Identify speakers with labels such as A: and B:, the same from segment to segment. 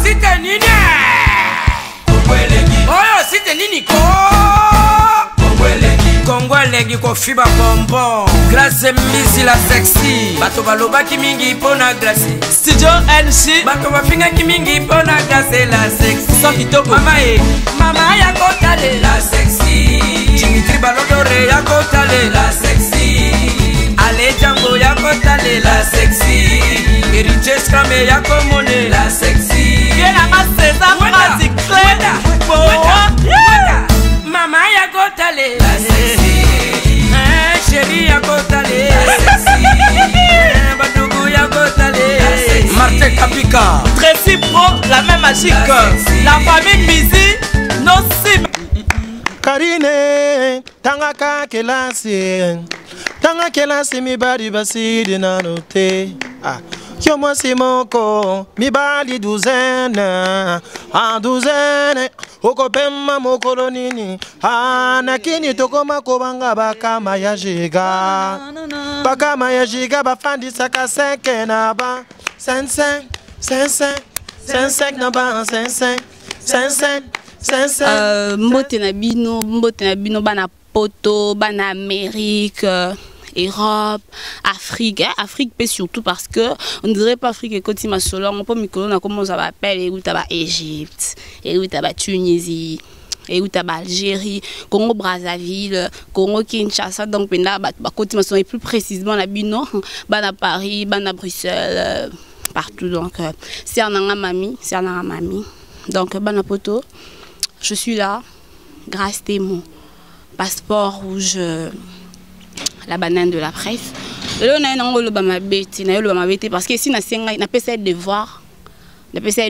A: site nini oyo site nini ko Kongolegi ko fiba bonbon Grâce Mbizi la sexy bato balobaki mingi pona glace
B: Studio NC
A: bato bafingaki mingi pona glace la sexy
B: so kitoko
A: mama ya kotale la sexy Dimitri Balodore ya kotale la sexy Ale Django ya kotale la sexy Eriche Scrame ya komone la sexy
B: Yena ma César Magic
A: Mama ya kotale la sexy Chérie ya kotale la sexy Batougou ya kotale la sexy Martin Kapika
B: Tracy Pro, la même magique la famille Mbizi, non sim
C: Karine, tanga kelasi mi bari basidi na note Kyomo simoko, mi bali douzaine Oko pema mokolo nini nakini tokoma kobanga bakama ya jiga Bakama ya jiga bafandi saka senke na ba 5 na ba 5
D: mbote na bino bana poto bana Amérique Europe, Afrique, Afrique mais surtout parce que on ne dirait pas Afrique et Côte d'Ivoire, on peut me comment ça s'appelle, et où t'as Égypte, et où t'as Tunisie, et où t'as Algérie, Congo Brazzaville, Congo Kinshasa, donc maintenant Côte d'Ivoire et plus précisément la Bino, bana Paris, bana Bruxelles, partout donc c'est un mamie, donc bana poto, je suis là grâce à mon passeport rouge. La banane de la presse. Là, on a un parce que si on a fait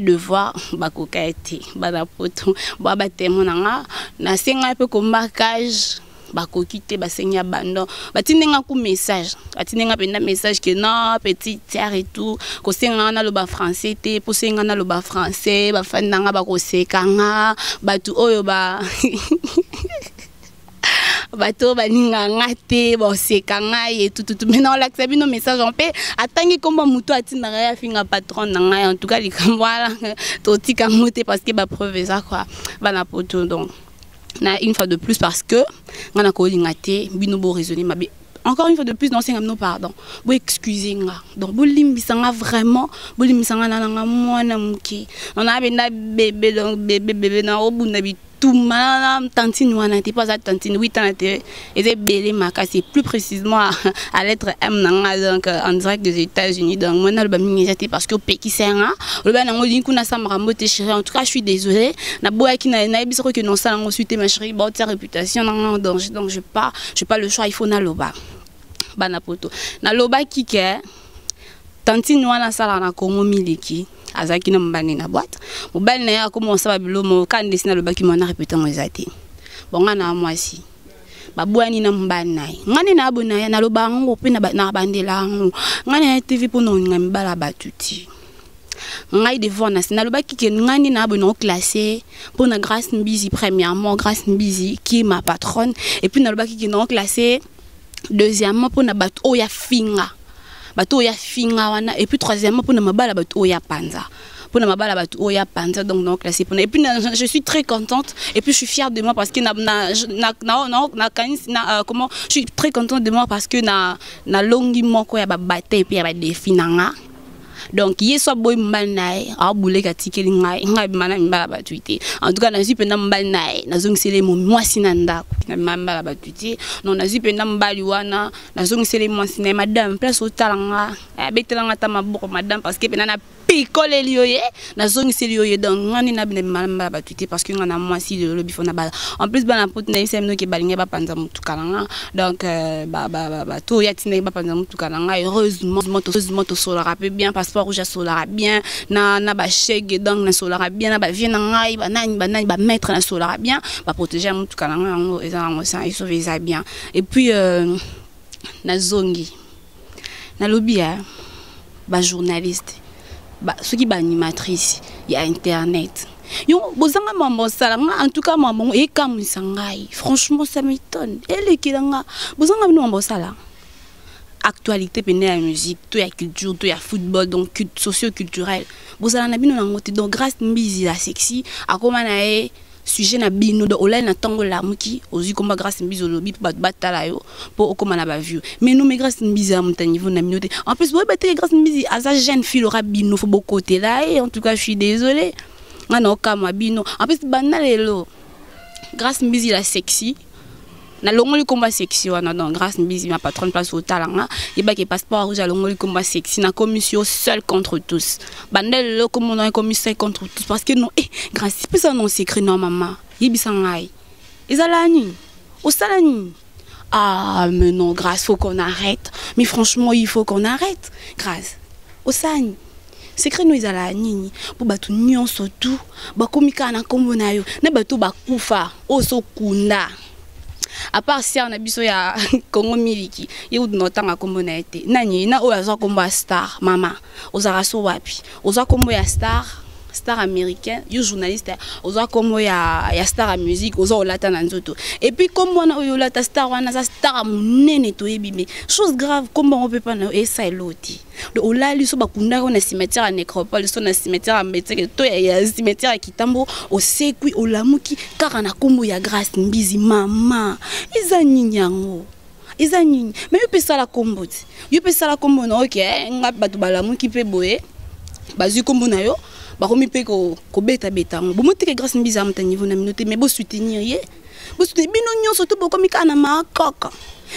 D: devoir, bakoka été, badapoto, babatemo nanga, na senga peu comme marquage, bakokite, basenya bando, batinenga ku message, batinenga penda message que non petit terre et tout, ko senga na loba français te, po senga na loba français, ba fandanga bakosekanga, batu oyo ba bateau balinganga te bosekanga et tout maintenant l'accepte nos messages en paix atangi komba muto atinaka ya finga patron nanga en tout cas likambwala totika moté parce que ba preuve ça quoi bana poto donc na une fois de plus parce que ngana ko lingate bino bo raisonner mabe encore une fois de plus non c'est non pardon bo excusez nga donc bo limbisanga vraiment bo limbisanga na nga mwana muki on a benda bébé donc bébé na obunda bi tout mal tantine ou n'était pas à tantine 8 ans était belé c'est plus précisément à l'être M donc en direct des États-Unis donc moi l'album c'était parce que au pays c'est un le ben on dit qu'on a ça me ramoté chérie en tout cas je suis désolée na boa qui na biso que non ça ensuite ma chérie bon ta réputation en danger donc je pas le choix il faut na loba bana poto na loba qui que tantine ou na sala na Congo miliki azaki na mbani na boîte mobile na ya commence ba bilomo kan desina le baki mona répéter mo ezati bonga na mwasi babwani na mbani na ngani na abona ya na loba ngo pe na bandela ngo ngani na TV pour non ngami bala batuti ngai devant na le baki ke ngani na abona classé pour na Grâce Mbizi premièrement Grâce Mbizi qui est ma patronne et puis na le baki ke non classé deuxièmement pour na batu oya finga bato ya finga wana et puis troisièmement pour na mabala bato ya panza pour na mabala bato ya panza donc classé pour et puis je suis très contente et puis je suis fière de moi parce que comment je suis très contente de moi parce que na longi moko ya ba bataille puis ya ba definanga donc yeso boy mbanae a boule ka tikeli ngai mana mbala batuité en tout cas na zipe na mbanae na zongisele mo mwasi na ndako na mbala batuité non na zipe na mbali wana na zongisele mwasi na madame place otalanga betelanga ta maboko madame parce que na pikole lioye na zongisele yoye donc ngani na mbala batuité parce que ngana mwasi le bifona bala en plus bana pot na isemno ke balinga ba panza mutukalanga donc to yatina ba panza mutukalanga heureusement to solara peu bien passeport rouge solara bien na ba chèque donc na solara bien na ba vie na ngai ba nani ba mettre na solara bien ba protéger mutukalanga ngo ezanga ça il sauver ça bien et puis na zongi na lobby ba journaliste ba ceux qui ba animatrice il y a internet yo bozanga mambo salanga en tout cas mambo e comme sangai franchement ça m'étonne elle est kilanga bozanga bino mambo sala actualité pene la musique, tout la culture, tout la football, donc socio-culturel. Vous allez en avoir donc grâce Mbizi la sexy, à comment on sujet na bino do olay na tango la muki ozi komba grâce Mbizi olobi pour batala yo pour comment na ba vue. Mais nous mais grâce Mbizi à mon niveau na minute. En plus vous battre grâce Mbizi à sa jeune fille aura bino faut beaucoup côté là et en tout cas je suis désolée. Ngana okama bino. En plus banalelo grâce Mbizi la sexy. Na longoli combat sexy wana donc grâce Mbizi ma patronne place au talanga et ba ke passeport rouge à longoli combat sexy na commission seul contre tous bandel lo comme on a commission contre tous parce que non grâce c'est ça non secret non maman yebisa ngai ezalani au salani ah mais non grâce faut qu'on arrête mais franchement il faut qu'on arrête grâce au sani secret no ezalani pour batu nyonso tout ba komika na kombo na yo na batu ba kufa oso kunda. À part si on a biso ya Congo miliki, il y a d'autres comme on a été. Nani na oyaza comme star, maman. Ozara so wapi. Oza comme ya star américain, yo journaliste. Oza comme ya star à musique, oza olata na nzoto. Et puis comme on a olata star, on a sa star munene to ebimé. Chose grave, comme on peut pas na esa eloti. Le olali so bakunda on a cimetière à nécropole, so na cimetière à métier to ya cimetière à Kitambo, o sekui olamuki car na kombo ya grâce Mbizi maman. Iza nyango. Iza nini. Mais yo pesa la kombo. Yo pesa la kombo no OK, nga batu balamuki pe boye. Bazu kombo na yo. Bakomi pe ko beta bo monte grâce Mbizi am ta niveau na minute mais bo soutenir ye bo soutenir bino nyon surtout bo komi kana makaka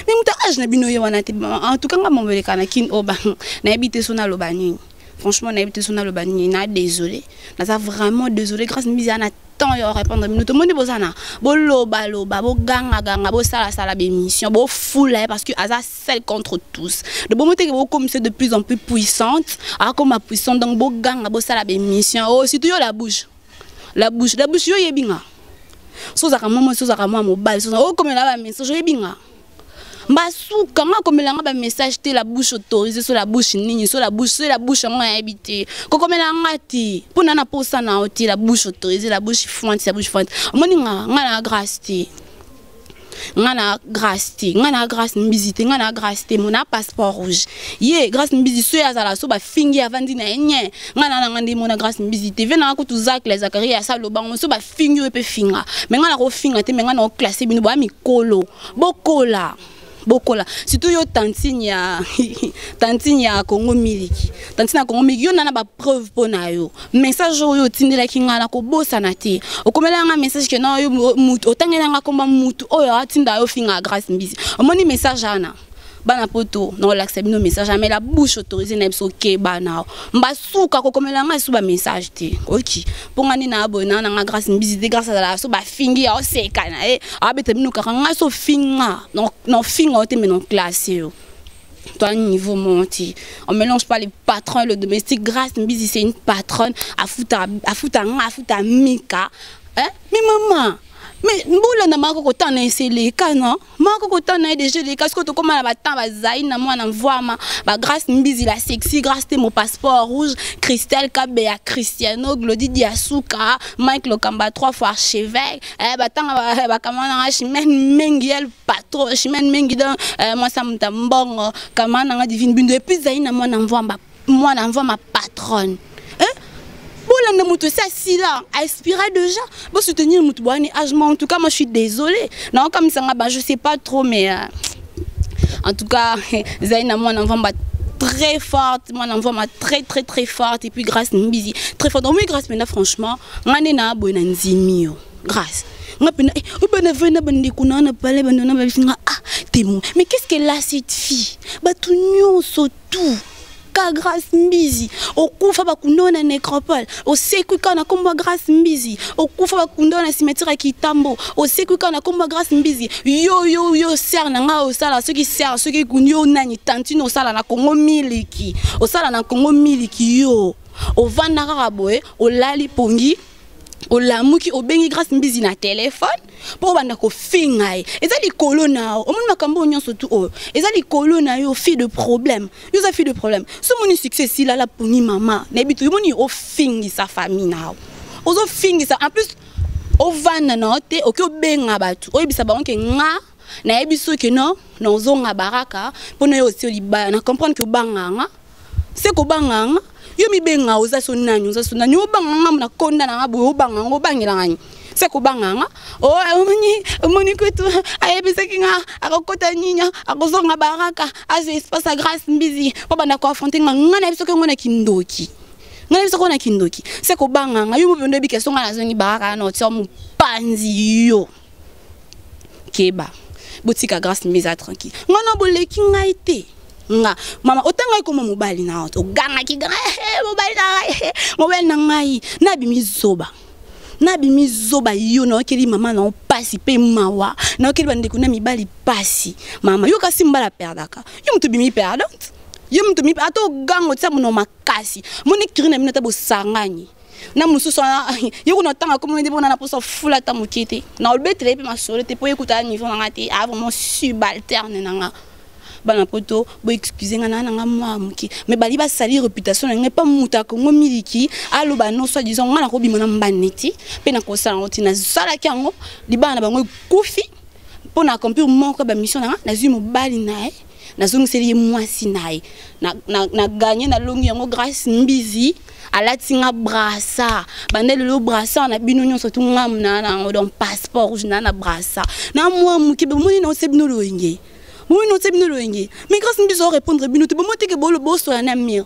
D: mais muta age na bino ye wana te en tout cas nga mombele kana kin oba na habité sona lobani franchement na habité sona lobani na désolé na ça vraiment désolé grâce Mbizi ana temps yo répondre minute monde bozana bo loba bo ganga bo sala bémission bo foule parce que aza seul contre tous de bon monte que bo comme c'est de plus en plus puissante a comme puissante donc bo ganga bo sala bémission oh surtout yo la bouche yo yebinga so za kama mobile so oh comme la ba message yo yebinga Mbasuka nga komelanga ba message te la bouche autorisée sur la bouche nini sur la bouche nga habité kokomela ngati pona na posa na oti la bouche autorisée la bouche fouante moni nga na grâce te nga na grâce Mbizi te nga na grâce te mon passeport rouge ye grâce Mbizi so ya zala so ba fingi avandi na nye nga na ngandi mon grâce Mbizi te vena ko tuzak les Zakaria ya salo bango so ba fingi pe finga mais nga na ko finga te mais nga na classer bino ba mikolo bokola surtout yo tantine ya Congo miliki tantine ya Congo miliki yo nana ba preuve pona yo message yo tindela kinga na ko bosa na te okomela nga message ke na yo mutu otangela nga komba mutu oyo atinda yo finga grâce Mbizi omoni message ana bana poto non l'accepte nos messages mais la bouche autorisée na biso ke bana mbasuka kokomela nga su ba message te OK pour ngani na abona na grâce Mbizi te grâce à la so ba fingi ya oseka na abete bino ka nga so finga non finga te mais non classé yo toi niveau monti on mélange pas les patrons le domestique grâce Mbizi c'est une patronne à futa mika hein mais maman mais mboula na mako kotana esele kana mako kotana déjà les casques to koma na batan bazai na mwana mvwama ba grâce Mbizi la sexy grâce te mon passeport rouge Christelle Kabea Cristiano Glody Diasuka Mike Lokamba 3 fois archevêque batanga ba kamana chimene mengiel patron chimene mengi dans moi ça mtambongo kamana nga divine bindo et puis zai na mwana mvwama patronne Bola mutu ça si là aspira déjà pour soutenir mutu boani âgement en tout cas moi je suis désolée non comme ça je sais pas trop mais en tout cas Zaina moi on va très forte moi on va très forte et puis grâce Mbizi très forte donc oui grâce maintenant franchement ngane na boy na nzimio grâce ngapena mais qu'est-ce qu'elle a cette fille batu nyonso tout ka grâce Mbizi okufa bakundona nécropole oseku kana komba grâce Mbizi okufa bakundona cimetière ki Tambo oseku kana komba grâce Mbizi yo ser na nga osala ceux qui kunyo nani tantino osala na Congo miliki osala na Congo miliki yo ovanda karaboe olali pongi olamuki obengi grâce Mbizi na téléphone pour banda ko fingai ezali kolona o mona kambo nyonso tout o ezali kolona yo fille de problème yo za fille de problème ce moni succès si la poni maman na bitu moni o fingi sa famille na ozo fingi sa en plus o vanda na te o ko benga batu o bisa ba onke nga na yebiso que non nozonga baraka pona yo aussi libaya na comprendre que banganga c'est ko banganga yo mi benga oza sonani yo banganga na konda na ngabo banganga bangela ngani c'est ko banganga oh moni ko tu ayebisa kinga akokota nyinya akozonga baraka aze espace grâce mbizi po bana ko affronter ngana yebiso ke ngona kindoki c'est ko banganga yo mo bi kesonga na zongi baraka na otio mo panzi yo keba boutique grâce mbiza tranquille ngana boleki ngaite nga mama otanga ko mobali na auto ganga ki mobali na ngai na bimizoba yo na okeli mama na opasi pe mawa na okeli bandeko na mibali pasi mama yo kasi mbala perdaka yo mtu bimi perdante yo mtu mi ato gango tsa muno makasi moni kirina minata bo sangani na mususu yo kuna tanga ko moni bona na poso fula ta mukete na olbetre pe masole te po ekuta niveau na ngati a vraiment subalterne na nga bana poto bo excusez ngana nga mwamuki mais bali ba sali réputation nga pas muta ko ngomiliki alo ba non soit disant ngana ko bimona mbaneti pe na ko sala otina sala kyango libana bango kufi pona accomplir mon ko ba mission na zimo bali nae na zongi seli mwasi nae na gagner na longi yango grâce mbizi alatinga brasa bandele lo brasa na bino nyonso tu ngamna na don passeport rouge na brasa na mwamuki be moni no sebino loyenge. Oui, non, c'est bien le mais grâce à nous répondre, nous te montrer que le boss soit un amir.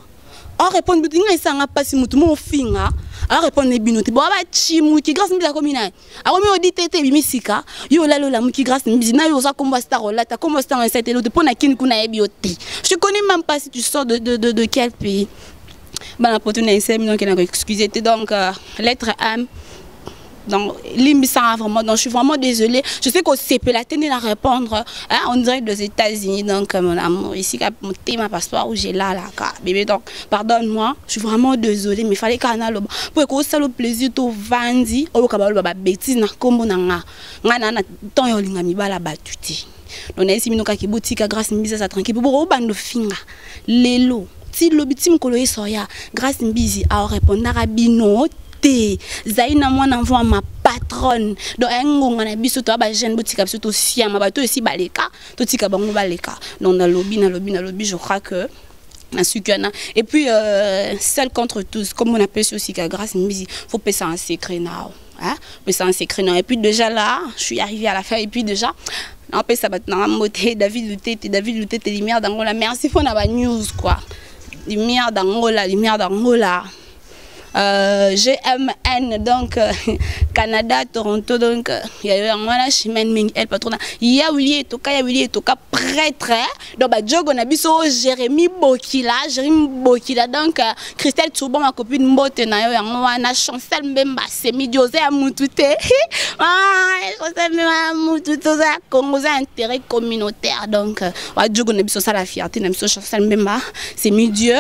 D: On répond, nous disons, ça n'a pas si nous mon finger. On répond, nous disons, bon, chimou qui grâce à la commune. Alors, on dit, t'es bimisika, yo la lola, qui grâce à nous disons, yo ça comme star là, t'as comme star en cette l'autre pour na kin kuna bioté. Je connais même pas si tu sors de quel pays. Ben la potune c'est millions qui n'a excusé donc lettre M. Donc, vraiment, donc je suis vraiment désolée. Je sais qu'on s'est la tenir à répondre. Hein, on dirait des États-Unis. Donc, mon amour, ici, mon thème, passeport où j'ai là, bébé. Donc, pardonne-moi, je suis vraiment désolée. Mais il fallait qu'on ait pour que ça le plaisir de vendre. Ou que ça bêtise na kombo na nga. Nga na temps yo linga mi bala batuti. Donc, ici, nous avons boutique grâce à ça tranquille. Pour au bando finga. Lelo. Si l'objectif que l'on soya grâce à à répondre à bino. Zaina mwana mvua ma patronne donc ngonga na biso to ba jeune botika biso to siama ba to aussi baleka to tika bango baleka donc na lobby je crois que na sukana et puis seul contre tous comme on appelle aussi qu'à grâce musique faut passer un secret now hein passer un secret now et puis déjà là je suis arrivée à la fin et puis déjà on peut ça maintenant moté David Lutete lumière d'Angola merci pour na ba news quoi lumière d'Angola GMN donc Canada Toronto donc il y a eu un mois chimène elle patronne il y a Willy Toka prêtre donc ba jogo na biso Jérémy Bokila donc Christelle Tsoubon ma copine mbote na yo yango wana Chancel Mbemba semi José Amutute Chancel Mbemba Amutute za Congo za intérêt communautaire donc ba jogo na biso ça la fierté na biso Chancel Mbemba semi Dieu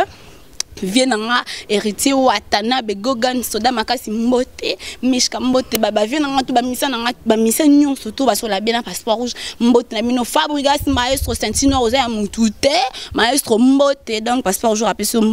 D: vienanga héritier watana be gogan soda makasi mbote mishka mbote baba vienanga tu ba misa nyon surtout ba sur la bien passeport rouge mbote na mino Fabregas maestro Santino Rosa ya mutute maestro mbote donc passeport rouge appelé sur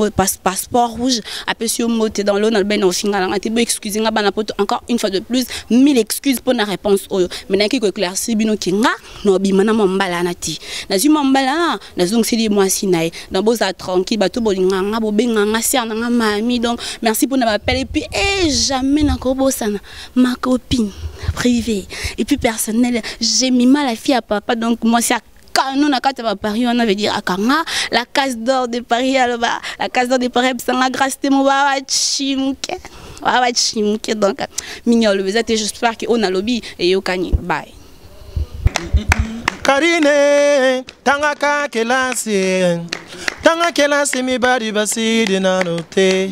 D: passeport rouge appelé sur mbote dans l'eau na ben ofinga na te bo excusez nga bana poto encore une fois de plus 1000 excuses pour la réponse oyo mais qui ko éclaircir bino kinga no bimana mombala na ti na zuma mombala na zong sili moi sinae dans boza tranquille bato bolinganga bo nga mami donc merci pour m'appeler et puis jamais na kobosana ma copine privée et puis personnelle j'ai mis mal la fille à papa donc moi c'est canon na kata ba Paris on avait dire akanga la case d'or de Paris alors la case d'or de Paris sanga grâce te mo ba chimuke donc mignol j'espère que on a lobby et yo kani bye
C: Karine tanga kelasi mi bari basidi na note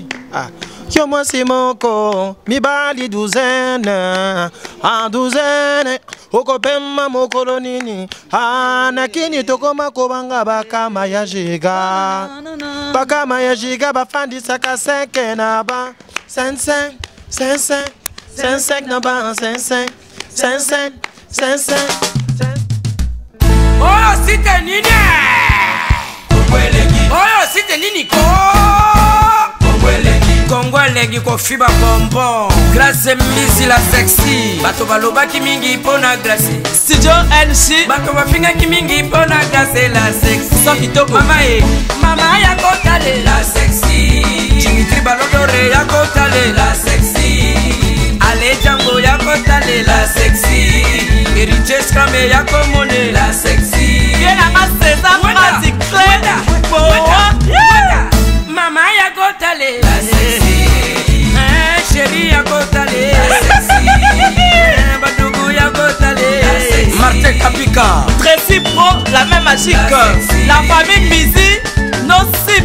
C: yo moi c'est moko mi bali douzaine okopema mokolo nini nakini tokoma kobanga bakama ya jiga bafandisaka 5 na ba 5 na ba 5
A: oh site nini Oyo site nini ko Kongwele lengi kofiba bonbon. Grâce Misi la sexy. Bato balobaki mingi pona Gracie.
B: Studio NC.
A: Bato bafingaki mingi pona Gracie la sexy.
B: Sans kitoko.
A: Mama ya kotale la sexy. Dimitri Balodore ya kotale la sexy. Ale Django ya kotale la sexy. Heritage Scramé ya komone la sexy.
B: Viens à César Magic Clé.
A: Mama ya kotale la sexy. Chérie ya kotale la sexy. Badougou ya kotale la sexy. Martin Kapika.
B: Tracy Pro, la même magique. La famille Misi, non si